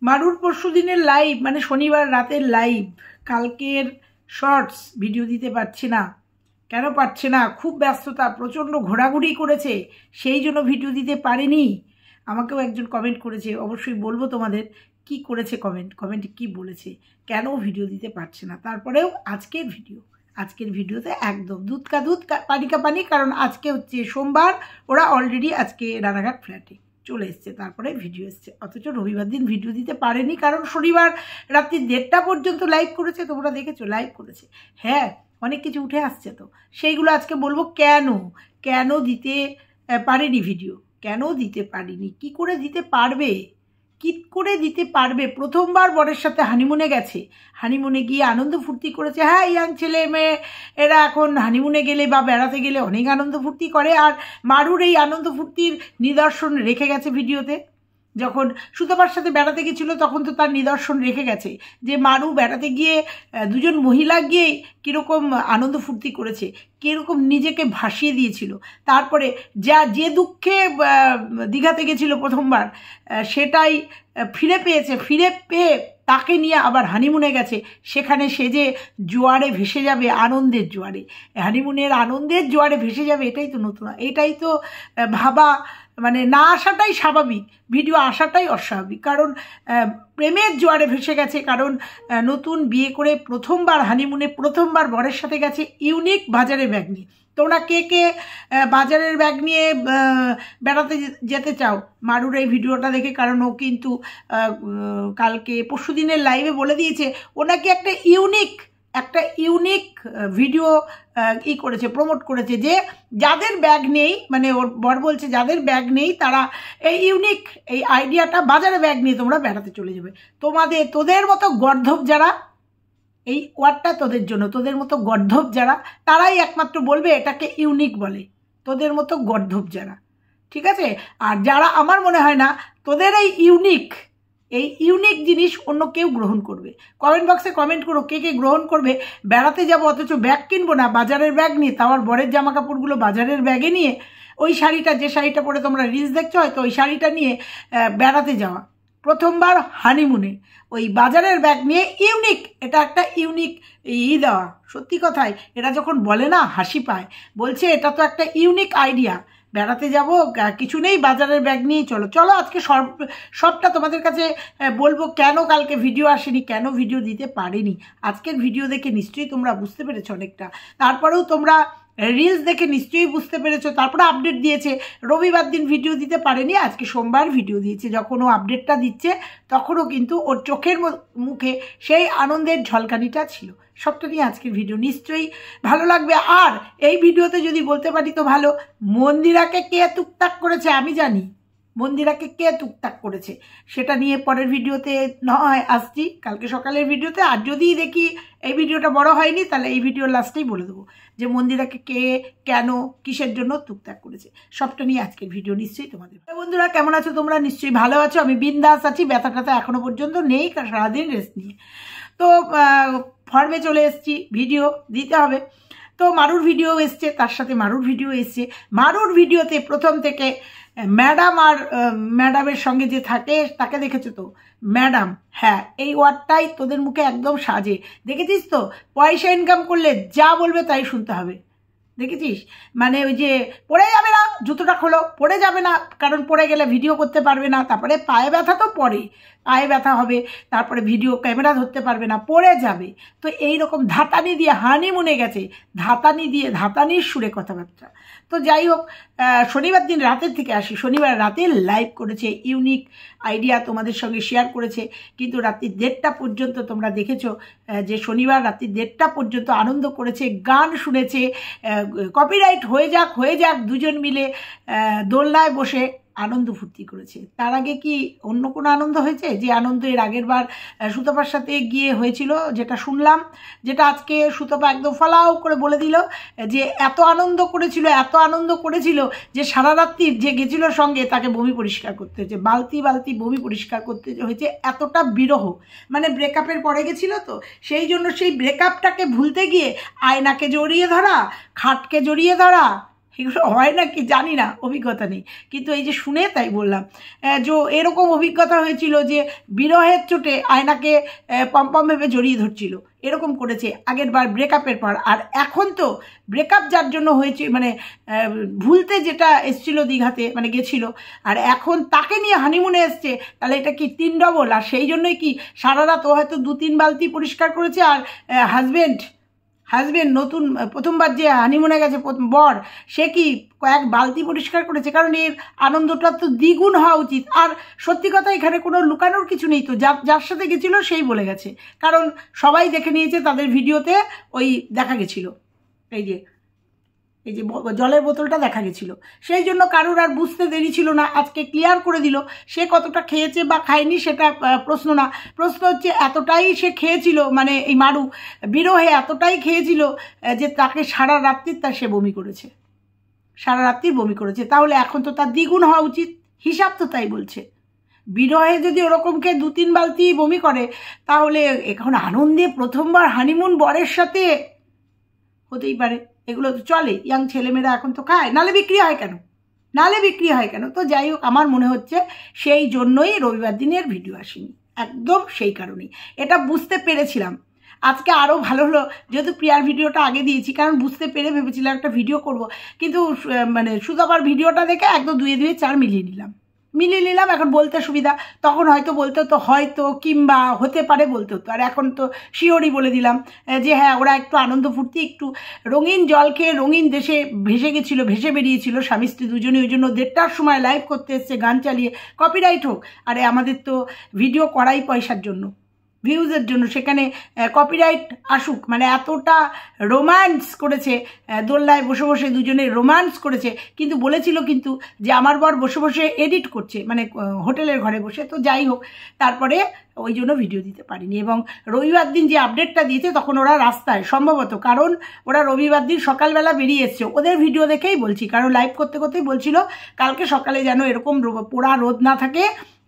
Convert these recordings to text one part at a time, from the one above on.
মারুর পরশু দিনের লাইভ মানে শনিবার রাতের লাইভ, কালকের শর্টস ভিডিও দিতে পারছি না। কেন পারছে না? খুব ব্যস্ততা, প্রচণ্ড ঘোরাঘুরি করেছে, সেই জন্য ভিডিও দিতে পারিনি। আমাকেও একজন কমেন্ট করেছে, অবশ্যই বলবো তোমাদের কি করেছে, কমেন্টে কি বলেছে, কেন ভিডিও দিতে পারছে না। তারপরেও আজকের ভিডিওতে একদম দুধ কা দুধ পানি কা পানি, কারণ আজকে হচ্ছে সোমবার, ওরা অলরেডি আজকে রানাঘাট ফ্ল্যাটে চলে এসছে, তারপরে ভিডিও এসছে। অথচ রবিবার দিন ভিডিও দিতে পারেনি, কারণ শনিবার রাত্রি 1:30 পর্যন্ত লাইভ করেছে, তোমরা দেখেছো লাইভ করেছে। হ্যাঁ, অনেক কিছু উঠে আসছে, তো সেইগুলো আজকে বলবো কেন দিতে পারেনি ভিডিও, কেন দিতে পারিনি, কি করে দিতে পারবে। প্রথমবার বরের সাথে হানিমুনে গেছে, হানিমুনে গিয়ে আনন্দ ফুর্তি করেছে। হ্যাঁ, ইয়াং ছেলে মেয়ে এরা এখন হানিমুনে গেলে বা বেড়াতে গেলে অনেক আনন্দ ফুর্তি করে, আর মারুর এই আনন্দ ফুর্তির নিদর্শন রেখে গেছে ভিডিওতে। যখন সুতপার সাথে বেড়াতে গেছিলো তখন তো তার নিদর্শন রেখে গেছে যে মারু বেড়াতে গিয়ে দুজন মহিলা গিয়ে কীরকম আনন্দ ফুর্তি করেছে, কীরকম নিজেকে ভাসিয়ে দিয়েছিল। তারপরে যে দুঃখে দীঘাতে গেছিলো প্রথমবার, সেটাই ফিরে পেয়ে তাকে নিয়ে আবার হানিমুনে গেছে। সেখানে সে যে জোয়ারে ভেসে যাবে, আনন্দের জোয়ারে, হানিমুনের আনন্দের জোয়ারে ভেসে যাবে, এটাই তো নতুন, এটাই তো ভাবা, মানে না আসাটাই স্বাভাবিক, ভিডিও আসাটাই অস্বাভাবিক। কারণ প্রেমের জোয়ারে ভেসে গেছে, কারণ নতুন বিয়ে করে প্রথমবার হানিমুনে, প্রথমবার বরের সাথে গেছে ইউনিক বাজারে ব্যাগ নিয়ে। তোমরা কে বাজারের ব্যাগ নিয়ে বেড়াতে যেতে চাও মারুর এই ভিডিওটা দেখে? কারণ ও কিন্তু কালকে পরশু দিনের লাইভে বলে দিয়েছে ও নাকি একটা ইউনিক ভিডিও করেছে, প্রমোট করেছে, যে যাদের ব্যাগ নেই, মানে ওর বর বলছে যাদের ব্যাগ নেই তারা এই ইউনিক এই আইডিয়াটা, বাজারে ব্যাগ নিয়ে তোমরা বেড়াতে চলে যাবে। তোদের মতো গর্ধব যারা, এই ওয়ার্ডটা তোদের জন্য, তোদের মতো গর্ধব যারা, তারাই একমাত্র বলবে এটাকে ইউনিক বলে, তোদের মতো গর্ধব যারা, ঠিক আছে? আর যারা, আমার মনে হয় না তোদের এই ইউনিক জিনিস অন্য কেউ গ্রহণ করবে। কমেন্ট বক্সে কমেন্ট করো কে গ্রহণ করবে। বেড়াতে যাবো অথচ ব্যাগ কিনবো না, বাজারের ব্যাগ নিয়ে, তাও আর বরের জামা কাপড়গুলো বাজারের ব্যাগে নিয়ে, ওই শাড়িটা, যে শাড়িটা পরে তোমরা রিলস দেখছো হয়তো, ওই শাড়িটা নিয়ে বেড়াতে যাওয়া, প্রথমবার হানিমুনে ওই বাজারের ব্যাগ নিয়ে ইউনিক, এটা একটা ইউনিক দেওয়া। সত্যি কথাই, এরা যখন বলে না হাসি পায়, বলছে এটা তো একটা ইউনিক আইডিয়া, বেড়াতে যাব কিছু নেই, বাজারের ব্যাগ নিয়েই চলো। আজকে সবটা তোমাদের কাছে বলবো, কেন কালকে ভিডিও আসেনি, কেন ভিডিও দিতে পারিনি। আজকের ভিডিও দেখে নিশ্চয়ই তোমরা বুঝতে পেরেছো অনেকটা, তারপরেও তোমরা রিলস দেখে নিশ্চয়ই বুঝতে পেরেছো। তারপরে আপডেট দিয়েছে, রবিবার দিন ভিডিও দিতে পারেনি, আজকে সোমবার ভিডিও দিয়েছে। যখন ও আপডেটটা দিচ্ছে তখনও কিন্তু ওর চোখের মুখে সেই আনন্দের ঝলকানিটা ছিল। সবটা নিয়ে আজকের ভিডিও নিশ্চয়ই ভালো লাগবে। আর এই ভিডিওতে যদি বলতে পারি তো ভালো, মন্দিরাকে কে টুকটাক করেছে আমি জানি, মন্দিরাকে কে টুকটাক করেছে সেটা নিয়ে পরের ভিডিওতে নয় আসছি, কালকে সকালের ভিডিওতে। আর যদি দেখি এই ভিডিওটা বড় হয়নি, তাহলে এই ভিডিওর লাস্টেই বলে দেবো যে মন্দিরাকে কে, কেন, কিসের জন্য টুকটাক করেছে। সবটা নিয়ে আজকের ভিডিও নিশ্চয়ই তোমাদের। বন্ধুরা কেমন আছো তোমরা? নিশ্চয়ই ভালো আছো। আমি বিন্দাস আছি, ব্যথা ট্যাথা এখনো পর্যন্ত নেই, সারাদিন রেস্ট নিয়ে তো ফর্মে চলে এসেছি, ভিডিও দিতে হবে। তো মারুর ভিডিও এসছে, তার সাথে মারুর ভিডিও এসছে। মারুর ভিডিওতে প্রথম থেকে ম্যাডাম আর ম্যাডামের সঙ্গে যে থাকে তাকে দেখেছো তো, ম্যাডাম, হ্যাঁ এই ওয়ার্ডটাই তোদের মুখে একদম সাজে। দেখেছিস তো, পয়সা ইনকাম করলে যা বলবে তাই শুনতে হবে, দেখেছিস? মানে ওই যে পড়ে যাবে না, জুতোটা খোলো, পড়ে যাবে না, কারণ পড়ে গেলে ভিডিও করতে পারবে না। তারপরে পায়ে ব্যথা তো পরে, পায়ে ব্যথা হবে, তারপরে ভিডিও ক্যামেরা ধরতে পারবে না, পড়ে যাবে। তো এই রকম ধাতানি দিয়ে হানিমুনে গেছে, ধাতানির সুরে কথাবার্তা। তো যাই হোক, শনিবার দিন রাতের থেকে আসি, শনিবার রাতে লাইভ করেছে, ইউনিক আইডিয়া তোমাদের সঙ্গে শেয়ার করেছে। কিন্তু রাত্রি 1:30 পর্যন্ত তোমরা দেখেছো যে শনিবার রাত্রি 1:30 পর্যন্ত আনন্দ করেছে, গান শুনেছে, কপিরাইট হয়ে যাক দুজন মিলে দোলনায় বসে আনন্দ ফুর্তি করেছে। তার আগে কি অন্য কোনো আনন্দ হয়েছে? যে আনন্দ এর আগের বার সুতপার সাথে গিয়ে হয়েছিল, যেটা শুনলাম, যেটা আজকে সুতপা একদম ফলাও করে বলে দিল যে এত আনন্দ করেছিল যে সারা রাত্রি যে গেছিল সঙ্গে তাকে বমি পরিষ্কার করতে হয়েছে, বালতি বমি পরিষ্কার করতে হয়েছে, এতটা বিরহ। মানে ব্রেকআপের পরে গেছিল তো, সেই জন্য সেই ব্রেকআপটাকে ভুলতে গিয়ে আয়নাকে জড়িয়ে ধরা, খাটকে জড়িয়ে ধরা, এগুলো হয় না কি জানি না, অভিজ্ঞতা নেই, কিন্তু এই যে শুনে তাই বললাম। যে এরকম অভিজ্ঞতা হয়েছিল যে বিরহের চোটে আয়নাকে পম্পম ভেবে জড়িয়ে ধরছিল, এরকম করেছে আগের বার ব্রেকআপের পর। আর এখন তো ব্রেকআপ যার জন্য হয়েছে, মানে ভুলতে যেটা এসছিল দীঘাতে, মানে গেছিল, আর এখন তাকে নিয়ে হানিমুনে এসছে, তাহলে এটা কি 3 ডবল? আর সেই জন্যই কি সারা রাত ও হয়তো 2-3 বালতি পরিষ্কার করেছে, আর হাজবেন্ড নতুন প্রথমবার যে হানিমুনে গেছে বর, সে কি কয়েক বালতি পরিষ্কার করেছে? কারণ এর আনন্দটা তো দ্বিগুণ হওয়া উচিত। আর সত্যি কথা এখানে কোনো লুকানোর কিছু নেই, তো যার সাথে গেছিলো সেই বলে গেছে, কারণ সবাই দেখে নিয়েছে, তাদের ভিডিওতে ওই দেখা গেছিল, এই যে জলের বোতলটা দেখা গেছিলো, সেই জন্য কারোর আর বুঝতে দেরি ছিল না, আজকে ক্লিয়ার করে দিল। সে কতটা খেয়েছে বা খায়নি সেটা প্রশ্ন না, প্রশ্ন হচ্ছে এতটাই সে খেয়েছিল, মানে এই মারু বিরহে এতটাই খেয়েছিল যে তাকে সারা রাত্রির সে বমি করেছে, সারা রাত্রির বমি করেছে। তাহলে এখন তো তার দ্বিগুণ হওয়া উচিত, হিসাব তো তাই বলছে। বিরহে যদি ওরকম খেয়ে 2-3 বালতি বমি করে, তাহলে এখন আনন্দে প্রথমবার হানিমুন বরের সাথে, হতেই পারে, এগুলো তো চলে, ইয়াং ছেলেমেয়েরা এখন তো খায়, নালে বিক্রি হয় কেন? তো যাই হোক, আমার মনে হচ্ছে সেই জন্যই রবিবার দিনের ভিডিও আসেনি, একদম সেই কারণেই। এটা বুঝতে পেরেছিলাম, আজকে আরও ভালো হলো যেহেতু প্রিয়ার ভিডিওটা আগে দিয়েছি, কারণ বুঝতে পেরে ভেবেছিলাম একটা ভিডিও করব, কিন্তু মানে শুধু আবার ভিডিওটা দেখে একদম 2-4 মিলিয়ে নিলাম, এখন বলতে সুবিধা, তখন হয়তো বলতে হতো হয়তো, কিংবা হতে পারে বলতে হতো, আর এখন তো শিওরই বলে দিলাম যে হ্যাঁ, ওরা একটু আনন্দ ফুর্তি, একটু রঙিন জল খেয়ে রঙিন দেশে ভেসে বেরিয়েছিল স্বামী স্ত্রী দুজনেই, ওই জন্য 1:30টার সময় লাইভ করতে এসছে গান চালিয়ে, কপিরাইট হোক। আরে আমাদের তো ভিডিও করাই পয়সার জন্য, ভিউজের জন্য, সেখানে কপিরাইট আসুক, মানে এতটা রোম্যান্স করেছে, দোলনায় বসে বসে দুজনে রোম্যান্স করেছে, কিন্তু বলেছিল কিন্তু যে আমার বর বসে বসে এডিট করছে, মানে হোটেলের ঘরে বসে। তো যাই হোক, তারপরে ওই জন্য ভিডিও দিতে পারিনি। এবং রবিবার দিন যে আপডেটটা দিয়েছে তখন ওরা রাস্তায় সম্ভবত, কারণ ওরা রবিবার দিন সকালবেলা বেরিয়ে এসছে, ওদের ভিডিও দেখেই বলছি, কারণ লাইভ করতে করতেই বলছিল কালকে সকালে যেন এরকম পোড়া রোদ না থাকে,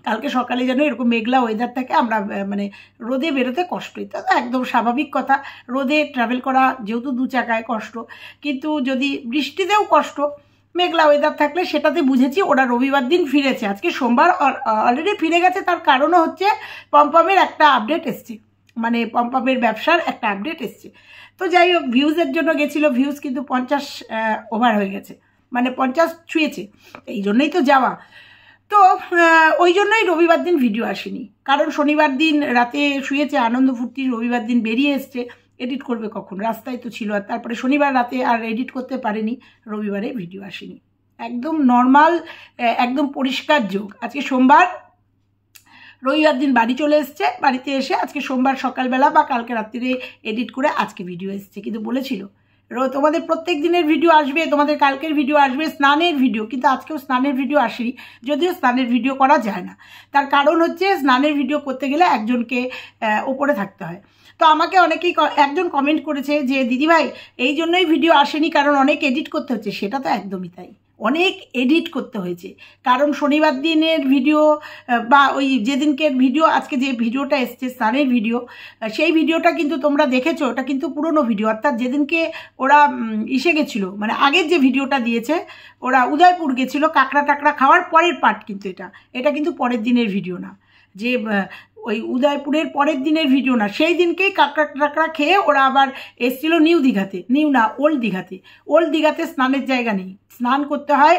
কালকে সকালে যেন এরকম মেঘলা ওয়েদার থাকে, আমরা মানে রোদে বেরোতে কষ্ট হইতে, একদম স্বাভাবিক কথা, রোদে ট্রাভেল করা যেহেতু 2 চাকায় কষ্ট, কিন্তু যদি বৃষ্টিতেও কষ্ট, মেঘলা ওয়েদার থাকলে সেটাতে বুঝেছি ওরা রবিবার দিন ফিরেছে। আজকে সোমবার অলরেডি ফিরে গেছে, তার কারণও হচ্ছে পম্পমের একটা আপডেট এসছে, মানে পম্পমের ব্যবসার একটা আপডেট এসছে। তো যাই হোক, ভিউজের জন্য গেছিলো, ভিউজ কিন্তু 50 ওভার হয়ে গেছে, মানে 50 ছুঁয়েছে, এই জন্যই তো যাওয়া। তো ওই জন্যই রবিবার দিন ভিডিও আসেনি, কারণ শনিবার দিন রাতে শুয়েছে আনন্দ ফুর্তি, রবিবার দিন বেরিয়ে এসছে, এডিট করবে কখন, রাস্তায় তো ছিল, আর তারপরে শনিবার রাতে আর এডিট করতে পারেনি, রবিবারে ভিডিও আসেনি, একদম নর্মাল, একদম পরিষ্কার যোগ। আজকে সোমবার, রবিবার দিন বাড়ি চলে এসছে, বাড়িতে এসে আজকে সোমবার সকালবেলা বা কালকে রাত্রিরে এডিট করে আজকে ভিডিও এসছে, কিন্তু বলেছিল তোমাদের প্রত্যেক দিনের ভিডিও আসবে, তোমাদের কালকের ভিডিও আসবে, স্নানের ভিডিও, কিন্তু আজকেও স্নানের ভিডিও আসেনি, যদিও স্নানের ভিডিও করা যায় না, তার কারণ হচ্ছে স্নানের ভিডিও করতে গেলে একজনকে ওপরে থাকতে হয়। তো আমাকে অনেকেই একজন কমেন্ট করেছে যে দিদিভাই এই জন্যই ভিডিও আসেনি কারণ অনেক এডিট করতে হচ্ছে, সেটা তো একদমই তাই, অনেক এডিট করতে হয়েছে, কারণ শনিবার দিনের ভিডিও বা ওই যেদিনকের ভিডিও, আজকে যে ভিডিওটা এসছে স্নানের ভিডিও, সেই ভিডিওটা কিন্তু তোমরা দেখেছো, ওটা কিন্তু পুরনো ভিডিও, অর্থাৎ যেদিনকে ওরা ইসে গেছিলো, মানে আগের যে ভিডিওটা দিয়েছে, ওরা উদয়পুর গেছিলো কাঁকড়া টাকড়া খাওয়ার পরের পার্ট, কিন্তু এটা কিন্তু পরের দিনের ভিডিও না, যে ওই উদয়পুরের পরের দিনের ভিডিও না, সেই দিনকেই কাঁকড়া টাকড়া খেয়ে ওরা আবার এসেছিলো নিউ দীঘাতে, ওল্ড দীঘাতে স্নানের জায়গা নেই, স্নান করতে হয়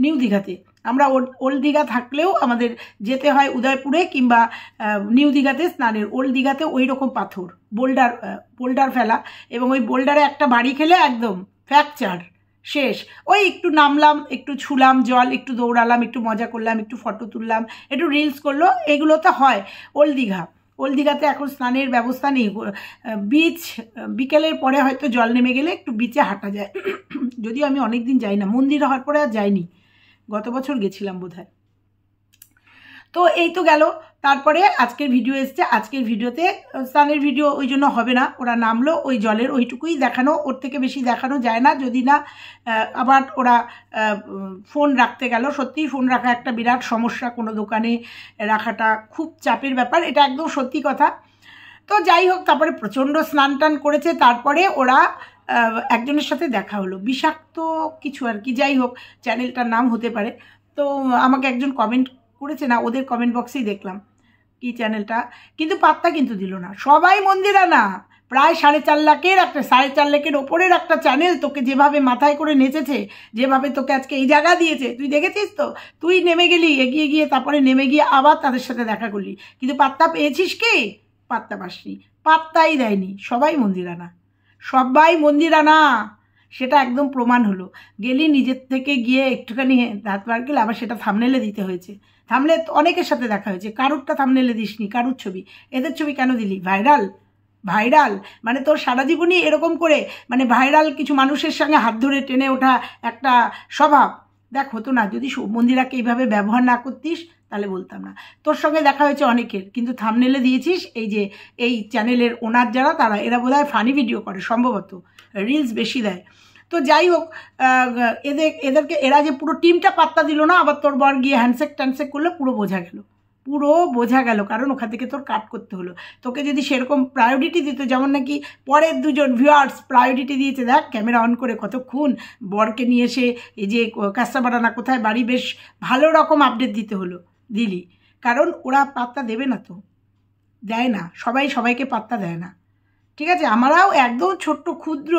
নিউ দীঘাতে। আমরা ওল্ড দীঘা থাকলেও আমাদের যেতে হয় উদয়পুরে কিংবা নিউ দীঘাতে স্নানের। ওল্ড দীঘাতে ওই রকম পাথর, বোল্ডার ফেলা, এবং ওই বোল্ডারে একটা বাড়ি খেলে একদম ফ্র্যাকচার শেষ। ওই একটু নামলাম, একটু ছুলাম জল, একটু দৌড়ালাম, একটু মজা করলাম, একটু ফটো তুললাম, একটু রিলস করলো, এগুলো তো হয় ওল্ড দীঘাতে। এখন স্নানের ব্যবস্থা নেই, বিচ বিকেলের পরে হয়তো জল নেমে গেলে একটু বিচে হাঁটা যায়, যদিও আমি অনেক দিন যাই না, মন্দির হওয়ার পরে আর যাইনি, গত বছর গেছিলাম বোধহয়। তো এই তো গেল, তারপরে আজকের ভিডিও এসছে, আজকের ভিডিওতে স্নানের ভিডিও ওই জন্য হবে না, ওরা নামলো ওই জলের ওইটুকুই দেখানো, ওর থেকে বেশি দেখানো যায় না, যদি না আবার ওরা ফোন রাখতে গেল। সত্যিই ফোন রাখা একটা বিরাট সমস্যা, কোনো দোকানে রাখাটা খুব চাপের ব্যাপার, এটা একদম সত্যি কথা। তো যাই হোক, তারপরে প্রচণ্ড স্নান টান করেছে, তারপরে ওরা একজনের সাথে দেখা হলো, বিষাক্ত কিছু আর কি, যাই হোক চ্যানেলটার নাম হতে পারে। তো আমাকে একজন কমেন্ট করেছে, না ওদের কমেন্ট বক্সেই দেখলাম কি চ্যানেলটা, কিন্তু পাত্তা কিন্তু দিল না। সবাই মন্দিরা না, প্রায় 4.5 লাখের একটা 4.5 লাখের ওপরের একটা চ্যানেল তোকে যেভাবে মাথায় করে নেচেছে, যেভাবে তোকে আজকে এই জায়গা দিয়েছে, তুই দেখেছিস তো? তুই নেমে গেলি, এগিয়ে গিয়ে তারপরে নেমে গিয়ে আবার তাদের সাথে দেখা করলি, কিন্তু পাত্তা পেয়েছিস কি? পাত্তা পাসনি, পাত্তাই দেয়নি। সবাই মন্দিরা না, সবাই মন্দিরা না, সেটা একদম প্রমাণ হলো। গেলি নিজের থেকে গিয়ে একটুখানি দাঁত বার গেলে আবার সেটা থামনেলে দিতে হয়েছে। থামলে অনেকের সাথে দেখা হয়েছে, কারুরটা থামনেলে দিসনি, কারুর ছবি। এদের ছবি কেন দিলি? ভাইরাল, ভাইরাল মানে তোর সারা জীবনই এরকম করে মানে ভাইরাল কিছু মানুষের সঙ্গে হাত ধরে টেনে ওঠা একটা স্বভাব। দেখ, হতো না যদি মন্দিরাকে এইভাবে ব্যবহার না করতিস, তাহলে বলতাম না। তোর সঙ্গে দেখা হয়েছে অনেকের, কিন্তু থামনেলে দিয়েছিস এই যে এই চ্যানেলের ওনার যারা, তারা এরা বোধহয় ফানি ভিডিও করে, সম্ভবত রিলস বেশি দেয়। তো যাই হোক, এদেরকে এরা যে পুরো টিমটা পাত্তা দিল না, আবার তোর বর গিয়ে হ্যান্ডশেক ট্যান্ডশেক করলে পুরো বোঝা গেল, পুরো বোঝা গেল। কারণ ওখান থেকে তোর কাট করতে হলো। তোকে যদি সেরকম প্রায়োরিটি দিত, যেমন নাকি পরের দুজন ভিউয়ার্স প্রায়োরিটি দিয়েছে, দেখ ক্যামেরা অন করে কতক্ষণ বরকে নিয়ে এসে এই যে কাঁচাপাড়া কোথায় বাড়ি, বেশ ভালো রকম আপডেট দিতে হলো, দিলি। কারণ ওরা পাত্তা দেবে না, তো দেয় না, সবাই সবাইকে পাত্তা দেয় না। ঠিক আছে, আমরাও একদম ছোট্ট ক্ষুদ্র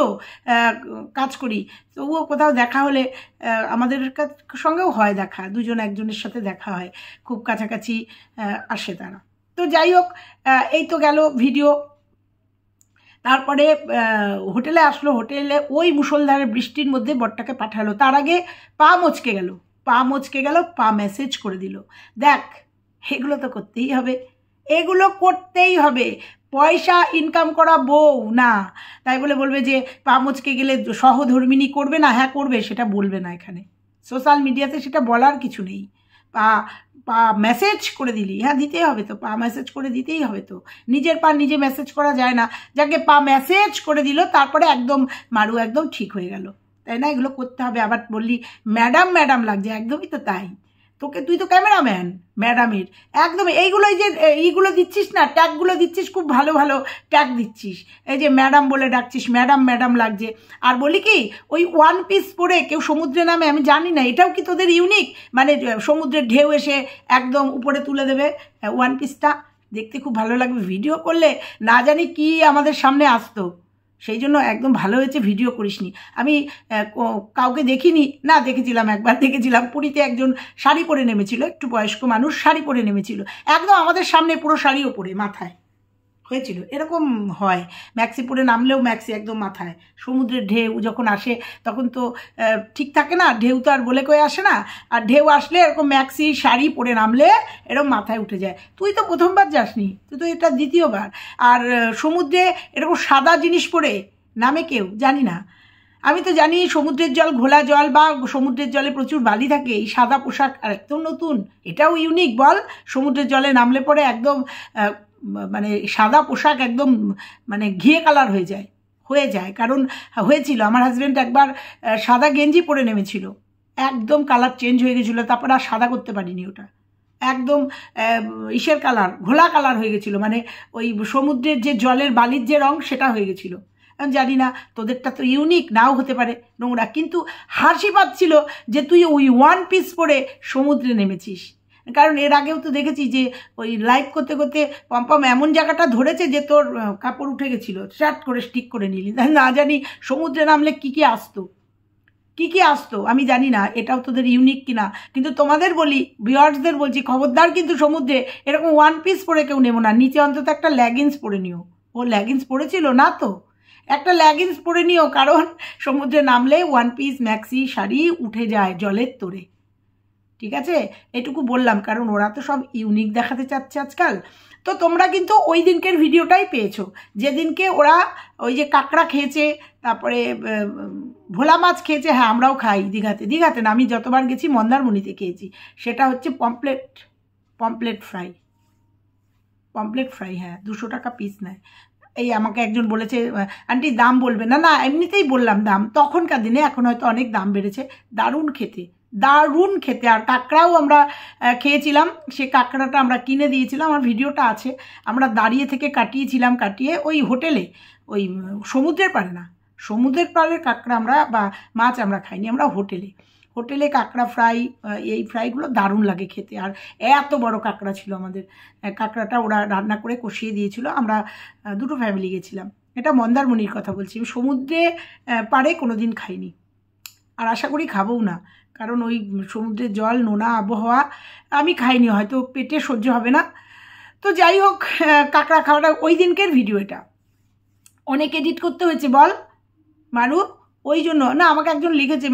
কাজ করি, তবুও কোথাও দেখা হলে আমাদের সঙ্গেও হয় দেখা, দুজন একজনের সাথে দেখা হয়, খুব কাছাকাছি আসে তারা। তো যাই হোক, এই তো গেল ভিডিও। তারপরে হোটেলে আসলো, হোটেলে ওই মুষলধারে বৃষ্টির মধ্যে বরটাকে পাঠালো। তার আগে পা মচকে গেল, পা মেসেজ করে দিল। দেখ, এগুলো তো করতেই হবে, এগুলো করতেই হবে। পয়সা ইনকাম করা বউ না, তাই বলে বলবে যে পা মচকে গেলে সহধর্মিনী করবে না। হ্যাঁ করবে, সেটা বলবে না এখানে, সোশ্যাল মিডিয়াতে সেটা বলার কিছু নেই। পা মেসেজ করে দিলি, হ্যাঁ দিতেই হবে তো, পা মেসেজ করে দিতেই হবে তো। নিজের পা নিজে মেসেজ করা যায় না, যাকে পা মেসেজ করে দিল তারপরে একদম মারু একদম ঠিক হয়ে গেল, তাই না? এগুলো করতে হবে। আবার বললি ম্যাডাম ম্যাডাম লাগছে, একদমই তো তাই। তুই তো ক্যামেরাম্যান ম্যাডামের, একদম এইগুলো যে এইগুলো দিচ্ছিস না, ট্যাগগুলো দিচ্ছিস, খুব ভালো ভালো ট্যাগ দিচ্ছিস। এই যে ম্যাডাম বলে ডাকছিস, ম্যাডাম ম্যাডাম লাগছে। আর বলি কি, ওই ওয়ান পিস পরে কেউ সমুদ্রে নামে, আমি জানি না, এটাও কি তোদের ইউনিক? মানে সমুদ্রের ঢেউ এসে একদম উপরে তুলে দেবে ওয়ান পিসটা, দেখতে খুব ভালো লাগবে। ভিডিও করলে না জানি কি আমাদের সামনে আসতো, সেই জন্য একদম ভালো হয়েছে ভিডিও করিসনি। আমি কাউকে দেখিনি, না দেখেছিলাম, একবার দেখেছিলাম পুরীতে একজন শাড়ি পরে নেমেছিল, একটু বয়স্ক মানুষ শাড়ি পরে নেমেছিল, একদম আমাদের সামনে পুরো শাড়িও পরে মাথায় হয়েছিল। এরকম হয়, ম্যাক্সি পরে নামলেও ম্যাক্সি একদম মাথায়। সমুদ্রের ঢেউ যখন আসে তখন তো ঠিক থাকে না, ঢেউ তো আর বলে কয়ে আসে না, আর ঢেউ আসলে এরকম ম্যাক্সি শাড়ি পরে নামলে এরকম মাথায় উঠে যায়। তুই তো প্রথমবার যাসনি, তুই তো এটা দ্বিতীয়বার। আর সমুদ্রে এরকম সাদা জিনিস পরে নামে কেউ, জানি না। আমি তো জানি সমুদ্রের জল ঘোলা জল, বা সমুদ্রের জলে প্রচুর বালি থাকে, এই সাদা পোশাক আর একদম নতুন, এটাও ইউনিক বল। সমুদ্রের জলে নামলে পরে একদম মানে সাদা পোশাক একদম মানে ঘিয়ে কালার হয়ে যায়। কারণ হয়েছিল, আমার হাজব্যান্ড একবার সাদা গেঞ্জি পরে নেমেছিল, একদম কালার চেঞ্জ হয়ে গেছিলো, তারপর আর সাদা করতে পারিনি, ওটা একদম ইসের কালার, ঘোলা কালার হয়ে গেছিলো, মানে ওই সমুদ্রের যে জলের বালির যে রং সেটা হয়ে গেছিলো। জানি না, তোদেরটা তো ইউনিক নাও হতে পারে, নোংরা, কিন্তু হাসি পাচ্ছিল যে তুই ওই ওয়ান পিস পরে সমুদ্রে নেমেছিস। কারণ এর আগেও তো দেখেছি যে ওই লাইভ করতে করতে পম্পম এমন জায়গাটা ধরেছে যে তোর কাপড় উঠে গেছিলো, শার্ট করে স্টিক করে নিলি। না জানি সমুদ্রে নামলে কী কী আসতো আমি জানি না, এটাও তোদের ইউনিক কিনা। কিন্তু তোমাদের বলি, ভিউয়ার্সদের বলছি, খবরদার কিন্তু সমুদ্রে এরকম ওয়ান পিস পরে কেউ নেবো না, নিচে অন্তত একটা লেগিংস পরে নিও। ও লেগিংস পরেছিল না তো, একটা লেগিংস পরে নিও, কারণ সমুদ্রে নামলে ওয়ান পিস ম্যাক্সি শাড়ি উঠে যায় জলের তোরে। ঠিক আছে, এটুকু বললাম, কারণ ওরা তো সব ইউনিক দেখাতে চাচ্ছে আজকাল। তো তোমরা কিন্তু ওই দিনকের ভিডিওটাই পেয়েছো, যেদিনকে ওরা ওই যে কাঁকড়া খেয়েছে, তারপরে ভোলা মাছ খেয়েছে। হ্যাঁ আমরাও খাই দীঘাতে না, আমি যতবার গেছি মন্দারমণিতে খেয়েছি। সেটা হচ্ছে পমপ্লেট ফ্রাই, হ্যাঁ 200 টাকা পিস নেয়। এই আমাকে একজন বলেছে, আন্টি দাম বলবে না। না এমনিতেই বললাম দাম, তখনকার দিনে, এখন হয়তো অনেক দাম বেড়েছে। দারুণ খেতে। আর কাঁকড়াও আমরা খেয়েছিলাম, সে কাঁকড়াটা আমরা কিনে দিয়েছিলাম, আমার ভিডিওটা আছে। আমরা দাঁড়িয়ে থেকে কাটিয়ে ওই হোটেলে, ওই সমুদ্রের পাড়ে না, সমুদ্রের পাড়ের কাঁকড়া আমরা বা মাছ আমরা খাইনি, আমরা হোটেলে কাঁকড়া ফ্রাই, এই ফ্রাইগুলো দারুণ লাগে খেতে। আর এত বড় কাঁকড়া ছিল আমাদের, কাঁকড়াটা ওরা রান্না করে কষিয়ে দিয়েছিল। আমরা দুটো ফ্যামিলি গেছিলাম, এটা মন্দারমণির কথা বলছি। সমুদ্রে পাড়ে কোনো দিন খাইনি, আর আশা করি খাবও না, কারণ ওই সমুদ্রের জল, নোনা আবহাওয়া, আমি খাইনি, হয়তো পেটে সহ্য হবে না। তো যাই হোক, কাঁকড়া খাওয়াটা ওই দিনকের ভিডিও, এটা অনেক এডিট করতে হয়েছে বল মারু, ওই জন্য না। আমাকে একজন লিখেছে,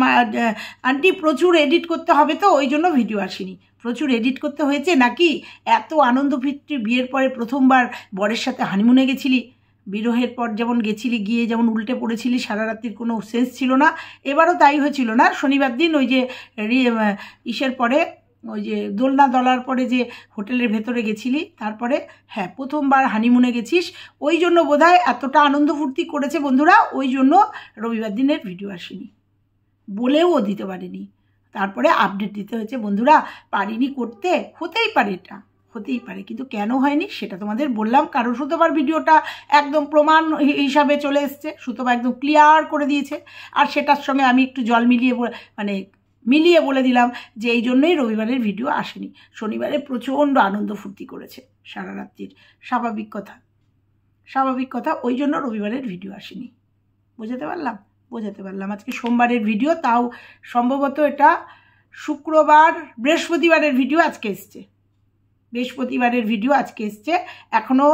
আন্টি প্রচুর এডিট করতে হবে তো ওই জন্য ভিডিও আসেনি। প্রচুর এডিট করতে হয়েছে নাকি? এত আনন্দ ফিরতি, বিয়ের পরে প্রথমবার বরের সাথে হানিমুনে গেছিলি, বিরহের পর যেমন গেছিলি, গিয়ে যেমন উল্টে পড়েছিলি, সারা রাত্রির কোনো সেন্স ছিল না। এবারও তাই হয়েছিল না? শনিবার দিন ওই যে ইসের পরে, ওই যে দোলনা দলার পরে যে হোটেলের ভেতরে গেছিলি, তারপরে হ্যাঁ প্রথমবার হানিমুনে গেছিস, ওই জন্য বোধহয় এতটা আনন্দ ফুর্তি করেছে বন্ধুরা, ওই জন্য রবিবার দিনের ভিডিও আসেনি, বলেও দিতে পারিনি। তারপরে আপডেট দিতে হয়েছে বন্ধুরা, পারিনি করতে, হতেই পারে, এটা হতেই পারে, কিন্তু কেন হয়নি সেটা তোমাদের বললাম। কারণ সুতোবার ভিডিওটা একদম প্রমাণ হিসাবে চলে এসছে, সুতোবা একদম ক্লিয়ার করে দিয়েছে। আর সেটার সঙ্গে আমি একটু জল মিলিয়ে বলে দিলাম যে এই জন্যই রবিবারের ভিডিও আসেনি। শনিবারে প্রচণ্ড আনন্দ ফুর্তি করেছে সারা রাত্রির, স্বাভাবিক কথা, ওই জন্য রবিবারের ভিডিও আসেনি। বোঝাতে পারলাম। আজকে সোমবারের ভিডিও, তাও সম্ভবত এটা শুক্রবার বৃহস্পতিবারের ভিডিও আজকে এসছে, এখনও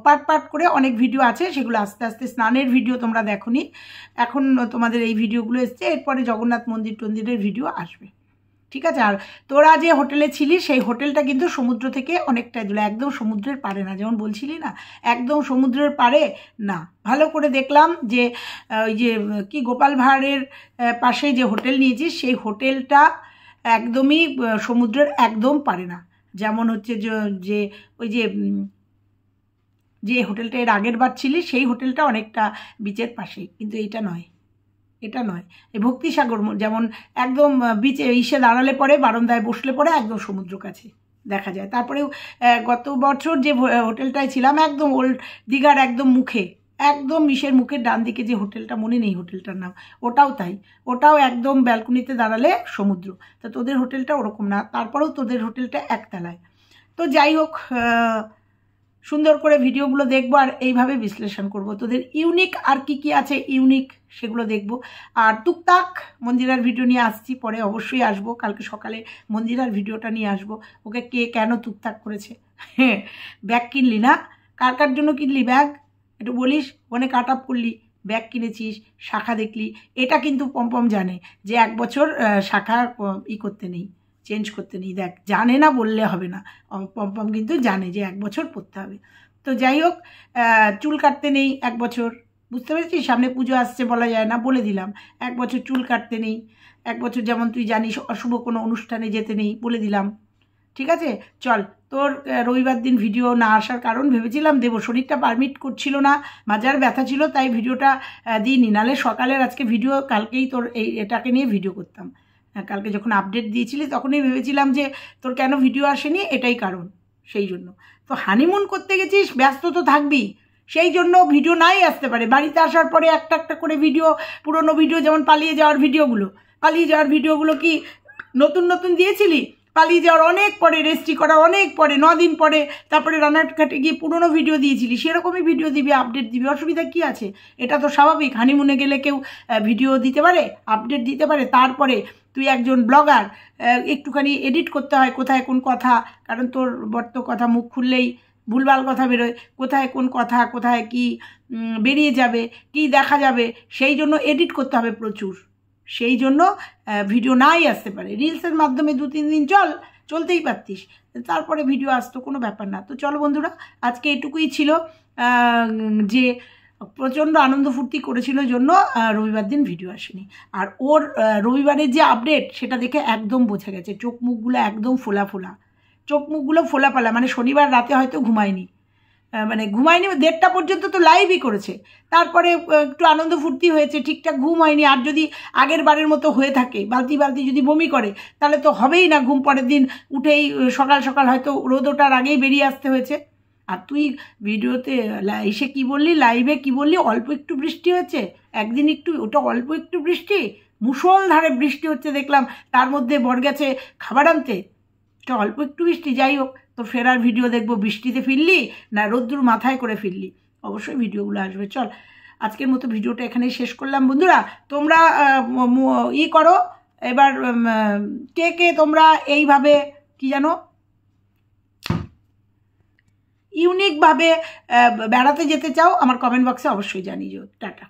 পার্ট করে অনেক ভিডিও আছে, সেগুলো আস্তে আস্তে, স্নানের ভিডিও তোমরা দেখোনি, এখন তোমাদের এই ভিডিওগুলো এসছে, এরপরে জগন্নাথ মন্দিরের ভিডিও আসবে, ঠিক আছে? আর তোরা যে হোটেলে ছিলি সেই হোটেলটা কিন্তু সমুদ্র থেকে অনেকটাই দূরে, একদম সমুদ্রের পাড়ে না, যেমন বলছিলি না একদম সমুদ্রের পাড়ে না। ভালো করে দেখলাম যে ওই যে কি গোপাল ভাঁড়ের পাশে যে হোটেল নিয়েছিস, সেই হোটেলটা একদমই সমুদ্রের একদম পারে না। যেমন হচ্ছে যে ওই যে হোটেলটা এর আগের বার ছিলি, সেই হোটেলটা অনেকটা বিচের পাশেই, কিন্তু এটা নয়। এই ভক্তিসাগর যেমন একদম বিচে দাঁড়ালে পরে, বারান্দায় বসলে পরে একদম সমুদ্র কাছে দেখা যায়। তারপরেও গত বছর যে হোটেলটায় ছিলাম, একদম ওল্ড দীঘার একদম মুখে, একদম মিশের মুখের ডান দিকে যে হোটেলটা, মনে নেই হোটেলটার নাম, ওটাও তাই, ওটাও একদম ব্যালকনিতে দাঁড়ালে সমুদ্র। তা তোদের হোটেলটা ওরকম না, তারপরেও তোদের হোটেলটা একতলায়। তো যাই হোক, সুন্দর করে ভিডিওগুলো দেখবো আর এইভাবে বিশ্লেষণ করব। তোদের ইউনিক আর কি আছে ইউনিক সেগুলো দেখব। আর টুকটাক মন্দিরার ভিডিও নিয়ে আসছি, পরে অবশ্যই আসবো, কালকে সকালে মন্দিরার ভিডিওটা নিয়ে আসবো। ওকে কে কেন টুকটাক করেছে, ব্যাগ কিনলি না, কার জন্য কিনলি ব্যাগ একটু বলিস, ওখানে কাট আপ করলি, ব্যাগ কিনেছিস, শাখা দেখলি, এটা কিন্তু পম্পম জানে যে 1 বছর শাখা করতে নেই, চেঞ্জ করতে নেই। দেখ, জানে না বললে হবে না, পম্পম কিন্তু জানে যে 1 বছর পরতে হবে। তো যাই হোক, চুল কাটতে নেই 1 বছর, বুঝতে পেরেছিস? সামনে পুজো আসছে, বলা যায় না, বলে দিলাম 1 বছর চুল কাটতে নেই, 1 বছর যেমন তুই জানিস অশুভ কোনো অনুষ্ঠানে যেতে নেই, বলে দিলাম, ঠিক আছে? চল, তোর রবিবার দিন ভিডিও না আসার কারণ ভেবেছিলাম দেবো, শরীরটা পারমিট করছিল না, মাজার ব্যথা ছিল, তাই ভিডিওটা দিইনি। নাহলে সকালের আজকে ভিডিও, কালকেই তোর এটাকে নিয়ে ভিডিও করতাম। কালকে যখন আপডেট দিয়েছিলি তখনই ভেবেছিলাম যে তোর কেন ভিডিও আসেনি, এটাই কারণ, সেই জন্য। তো হানিমুন করতে গেছিস, ব্যস্ত তো থাকবি, সেই জন্য ভিডিও নাই আসতে পারে। বাড়িতে আসার পরে একটা করে ভিডিও, পুরনো ভিডিও, যেমন পালিয়ে যাওয়ার ভিডিওগুলো কি নতুন দিয়েছিলি? পালিয়ে যাওয়ার অনেক পরে, রেজিস্ট্রি করা অনেক পরে, 9 দিন পরে, তারপরে রানাঘাটে গিয়ে পুরনো ভিডিও দিয়েছিলি, সেরকমই ভিডিও দিবি, আপডেট দিবি, অসুবিধা কি আছে? এটা তো স্বাভাবিক। হানিমুনে গেলে কেউ ভিডিও দিতে পারে, আপডেট দিতে পারে। তারপরে তুই একজন ব্লগার, একটুখানি এডিট করতে হয়, কোথায় কোন কথা, কারণ তোর বর্ত কথা মুখ খুললেই ভুলভাল কথা বেরোয়, কোথায় কোন কথা, কোথায় কি বেরিয়ে যাবে, কি দেখা যাবে, সেই জন্য এডিট করতে হবে প্রচুর, সেই জন্য ভিডিও নাই আসতে পারে। রিলসের মাধ্যমে 2-3 দিন চলতেই পারতিস, তারপরে ভিডিও আসতো, কোনো ব্যাপার না। তো চলো বন্ধুরা, আজকে এটুকুই ছিল, যে প্রচণ্ড আনন্দ ফুর্তি করেছিল জন্য রবিবার দিন ভিডিও আসেনি। আর ওর রবিবারের যে আপডেট, সেটা দেখে একদম বোঝা গেছে, চোখ মুখগুলো একদম ফোলা, মানে শনিবার রাতে হয়তো ঘুমায়নি, 1:30 পর্যন্ত তো লাইভই করেছে, তারপরে একটু আনন্দ ফুর্তি হয়েছে, ঠিকঠাক ঘুম হয়নি। আর যদি আগের বারের মতো হয়ে থাকে, বালতি যদি বমি করে, তাহলে তো হবেই না ঘুম, পরের দিন উঠেই সকাল হয়তো রোদ ওঠার আগেই বেরিয়ে আসতে হয়েছে। আর তুই ভিডিওতে এসে কি বললি, লাইভে কি বললি, অল্প একটু বৃষ্টি হয়েছে, একদিন একটু, ওটা অল্প একটু বৃষ্টি, মুষলধারে বৃষ্টি হচ্ছে দেখলাম, তার মধ্যে বর গেছে খাবার আনতে, এটা অল্প একটু বৃষ্টি। যাই হোক, তো ফেরার ভিডিও দেখবো, বৃষ্টিতে ফিরলি না রোদ্দুর মাথায় করে ফিরলি, অবশ্যই ভিডিওগুলো আসবে। চল, আজকের মতো ভিডিওটা এখানেই শেষ করলাম। বন্ধুরা, তোমরা করো এবার, কে কে তোমরা এইভাবে কি জানো ইউনিকভাবে বেড়াতে যেতে চাও, আমার কমেন্ট বক্সে অবশ্যই জানিও। টাটা।